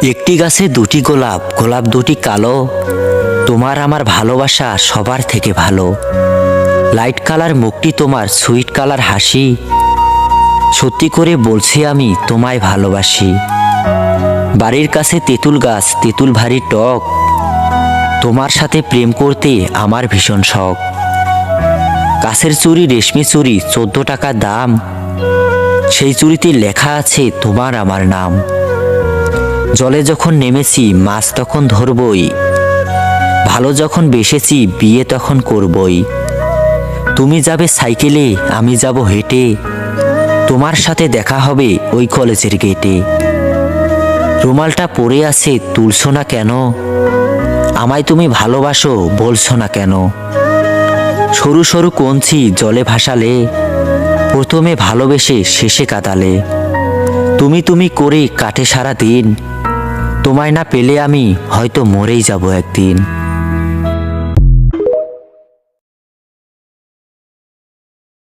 একটি গাছে দুটি গোলাপ, গোলাপ দুটি কালো। তোমার আমার ভালোবাসা সবার থেকে ভালো। লাইট কালার মুখটি তোমার, সুইট কালার হাসি। সত্যি করে বলছি আমি তোমায় ভালোবাসি। বাড়ির কাছে তেঁতুল গাছ, তেঁতুল ভারী টক। তোমার সাথে প্রেম করতে আমার ভীষণ শখ। কাছের চুড়ি, রেশমি চুড়ি, 14 টাকা দাম। সেই চুড়িতে লেখা আছে তোমার আমার নাম। জলে যখন নেমেছি মাছ তখন ধরবই। ভালো যখন বেসেছি বিয়ে তখন করবই। তুমি যাবে সাইকেলে, আমি যাব হেঁটে। তোমার সাথে দেখা হবে ওই কলেজের গেটে। রুমালটা পড়ে আছে, তুলছো না কেন? আমায় তুমি ভালোবাসো, বলছো না কেন? সরু সরু কঞ্চি জলে ভাসালে, প্রথমে ভালোবেসে শেষে কাঁদালে। তুমি তুমি করে কাটে সারা দিন। তোমায় না পেলে আমি হয়তো মরেই যাব একদিন।